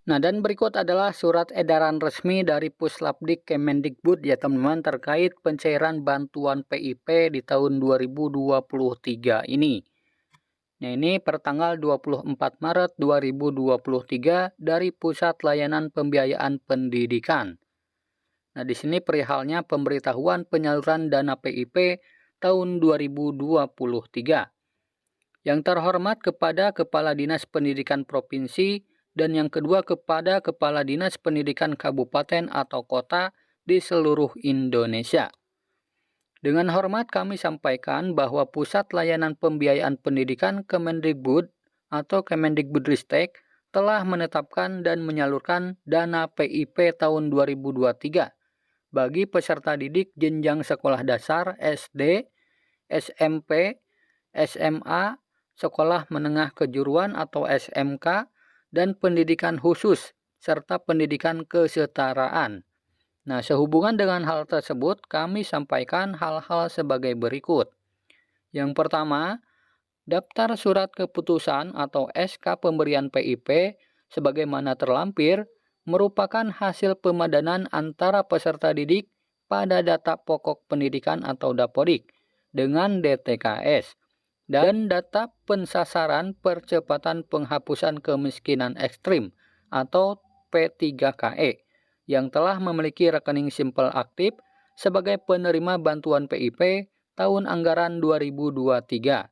Nah, dan berikut adalah surat edaran resmi dari Puslapdik Kemendikbud ya teman-teman terkait pencairan bantuan PIP di tahun 2023 ini. Nah, ini pertanggal 24 Maret 2023 dari Pusat Layanan Pembiayaan Pendidikan. Nah, di sini perihalnya pemberitahuan penyaluran dana PIP tahun 2023. Yang terhormat kepada Kepala Dinas Pendidikan Provinsi dan yang kedua kepada Kepala Dinas Pendidikan Kabupaten atau Kota di seluruh Indonesia. Dengan hormat kami sampaikan bahwa Pusat Layanan Pembiayaan Pendidikan Kemendikbud atau Kemendikbudristek telah menetapkan dan menyalurkan dana PIP tahun 2023 bagi peserta didik jenjang sekolah dasar SD, SMP, SMA, sekolah menengah kejuruan atau SMK, dan pendidikan khusus, serta pendidikan kesetaraan. Nah, sehubungan dengan hal tersebut, kami sampaikan hal-hal sebagai berikut. Yang pertama, daftar surat keputusan atau SK pemberian PIP sebagaimana terlampir merupakan hasil pemadanan antara peserta didik pada data pokok pendidikan atau Dapodik dengan DTKS dan data pensasaran percepatan penghapusan kemiskinan ekstrim atau P3KE yang telah memiliki rekening simpel aktif sebagai penerima bantuan PIP tahun anggaran 2023.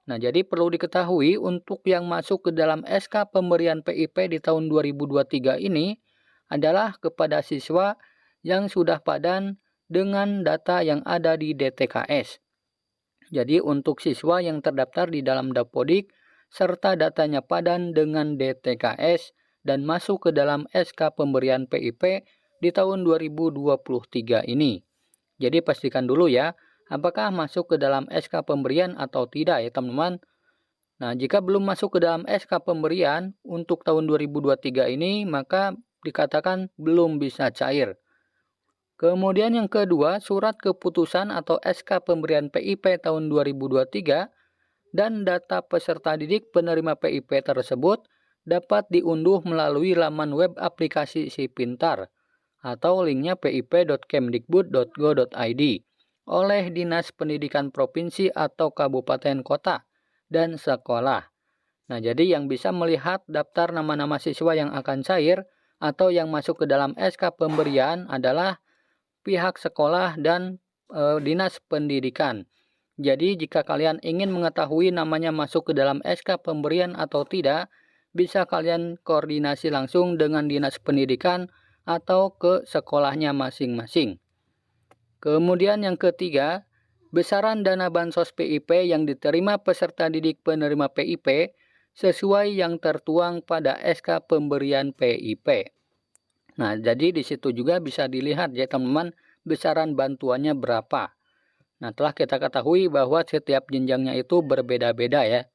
Nah, jadi perlu diketahui untuk yang masuk ke dalam SK pemberian PIP di tahun 2023 ini adalah kepada siswa yang sudah padan dengan data yang ada di DTKS. Jadi untuk siswa yang terdaftar di dalam Dapodik serta datanya padan dengan DTKS dan masuk ke dalam SK pemberian PIP di tahun 2023 ini. Jadi pastikan dulu ya, apakah masuk ke dalam SK pemberian atau tidak ya teman-teman. Nah, jika belum masuk ke dalam SK pemberian untuk tahun 2023 ini, maka dikatakan belum bisa cair. Kemudian yang kedua, surat keputusan atau SK pemberian PIP tahun 2023 dan data peserta didik penerima PIP tersebut dapat diunduh melalui laman web aplikasi Si Pintar atau linknya pip.kemdikbud.go.id oleh Dinas Pendidikan Provinsi atau Kabupaten Kota dan sekolah. Nah, jadi yang bisa melihat daftar nama-nama siswa yang akan cair atau yang masuk ke dalam SK pemberian adalah pihak sekolah dan Dinas Pendidikan. Jadi jika kalian ingin mengetahui namanya masuk ke dalam SK pemberian atau tidak, bisa kalian koordinasi langsung dengan Dinas Pendidikan atau ke sekolahnya masing-masing. Kemudian yang ketiga, besaran dana bansos PIP yang diterima peserta didik penerima PIP sesuai yang tertuang pada SK pemberian PIP. Nah, jadi di situ juga bisa dilihat ya teman-teman besaran bantuannya berapa. Nah, telah kita ketahui bahwa setiap jenjangnya itu berbeda-beda ya.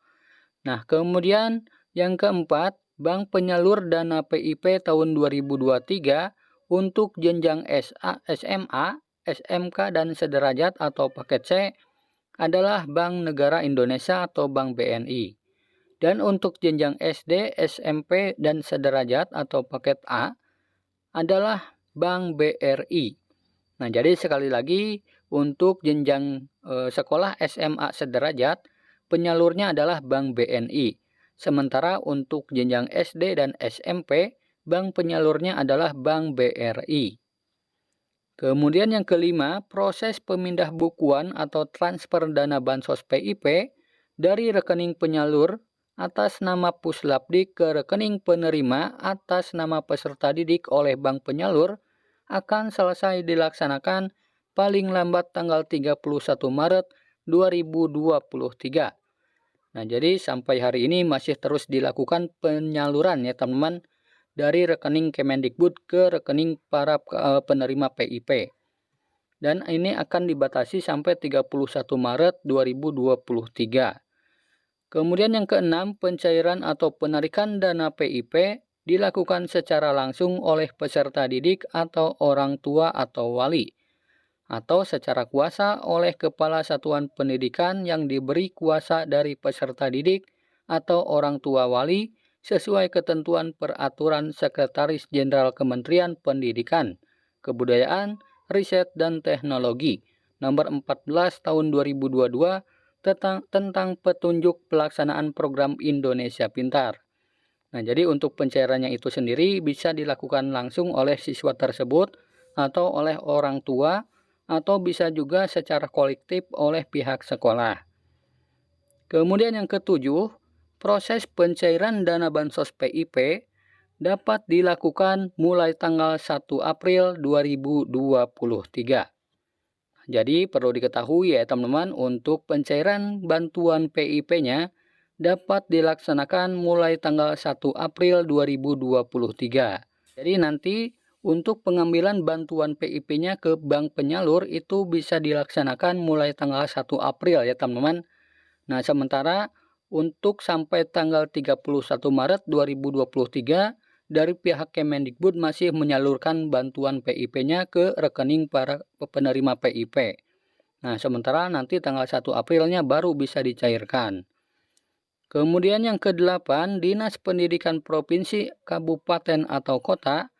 Nah, kemudian yang keempat, Bank Penyalur Dana PIP tahun 2023 untuk jenjang SMA, SMK, dan sederajat atau paket C adalah Bank Negara Indonesia atau Bank BNI. Dan untuk jenjang SD, SMP, dan sederajat atau paket A adalah Bank BRI. Nah, jadi sekali lagi untuk jenjang sekolah SMA sederajat, penyalurnya adalah Bank BNI. Sementara untuk jenjang SD dan SMP, bank penyalurnya adalah Bank BRI. Kemudian yang kelima, proses pemindah bukuan atau transfer dana bansos PIP dari rekening penyalur atas nama Puslapdik ke rekening penerima atas nama peserta didik oleh bank penyalur akan selesai dilaksanakan paling lambat tanggal 31 Maret 2023. Nah, jadi sampai hari ini masih terus dilakukan penyaluran ya teman-teman dari rekening Kemendikbud ke rekening para penerima PIP. Dan ini akan dibatasi sampai 31 Maret 2023. Kemudian yang keenam, pencairan atau penarikan dana PIP dilakukan secara langsung oleh peserta didik atau orang tua atau wali, atau secara kuasa oleh Kepala Satuan Pendidikan yang diberi kuasa dari peserta didik atau orang tua wali sesuai ketentuan Peraturan Sekretaris Jenderal Kementerian Pendidikan, Kebudayaan, Riset dan Teknologi Nomor 14 Tahun 2022 tentang petunjuk pelaksanaan program Indonesia Pintar. Nah, jadi untuk pencairannya itu sendiri bisa dilakukan langsung oleh siswa tersebut atau oleh orang tua atau bisa juga secara kolektif oleh pihak sekolah. Kemudian yang ketujuh, proses pencairan dana bansos PIP dapat dilakukan mulai tanggal 1 April 2023. Jadi perlu diketahui ya teman-teman, untuk pencairan bantuan PIP-nya dapat dilaksanakan mulai tanggal 1 April 2023. Jadi nanti untuk pengambilan bantuan PIP-nya ke bank penyalur itu bisa dilaksanakan mulai tanggal 1 April ya teman-teman. Nah, sementara untuk sampai tanggal 31 Maret 2023 dari pihak Kemendikbud masih menyalurkan bantuan PIP-nya ke rekening para penerima PIP. Nah, sementara nanti tanggal 1 Aprilnya baru bisa dicairkan. Kemudian yang ke-8, Dinas Pendidikan Provinsi, Kabupaten atau Kota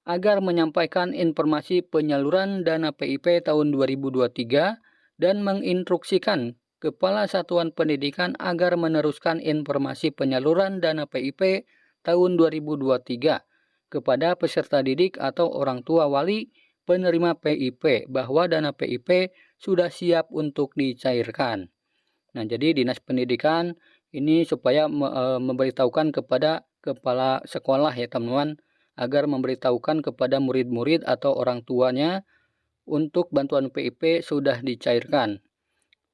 agar menyampaikan informasi penyaluran dana PIP tahun 2023 dan menginstruksikan Kepala Satuan Pendidikan agar meneruskan informasi penyaluran dana PIP tahun 2023 kepada peserta didik atau orang tua wali penerima PIP bahwa dana PIP sudah siap untuk dicairkan. Nah, jadi Dinas Pendidikan ini supaya memberitahukan kepada kepala sekolah ya teman-teman, agar memberitahukan kepada murid-murid atau orang tuanya untuk bantuan PIP sudah dicairkan.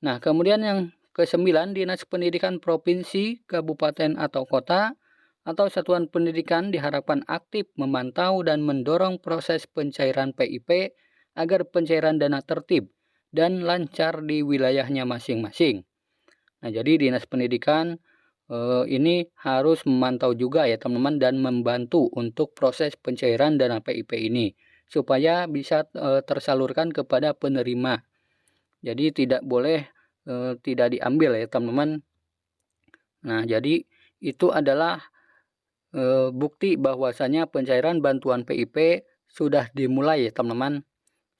Nah, kemudian yang ke-9, Dinas Pendidikan Provinsi, Kabupaten atau Kota atau Satuan Pendidikan diharapkan aktif memantau dan mendorong proses pencairan PIP agar pencairan dana tertib dan lancar di wilayahnya masing-masing. Nah, jadi Dinas Pendidikan ini harus memantau juga ya teman-teman dan membantu untuk proses pencairan dana PIP ini supaya bisa tersalurkan kepada penerima. Jadi tidak boleh tidak diambil ya teman-teman. Nah, jadi itu adalah bukti bahwasanya pencairan bantuan PIP sudah dimulai ya teman-teman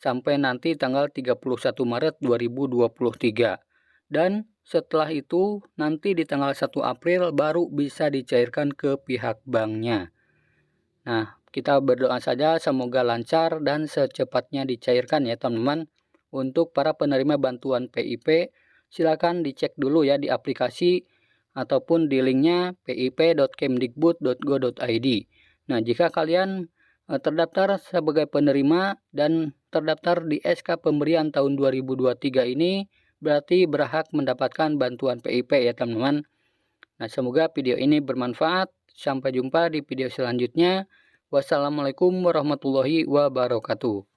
sampai nanti tanggal 31 Maret 2023. Dan setelah itu nanti di tanggal 1 April baru bisa dicairkan ke pihak banknya. Nah, kita berdoa saja semoga lancar dan secepatnya dicairkan ya teman-teman. Untuk para penerima bantuan PIP, silakan dicek dulu ya di aplikasi ataupun di linknya pip.kemdikbud.go.id. Nah, jika kalian terdaftar sebagai penerima dan terdaftar di SK pemberian tahun 2023 ini, berarti berhak mendapatkan bantuan PIP ya teman-teman. Nah, semoga video ini bermanfaat. Sampai jumpa di video selanjutnya. Wassalamualaikum warahmatullahi wabarakatuh.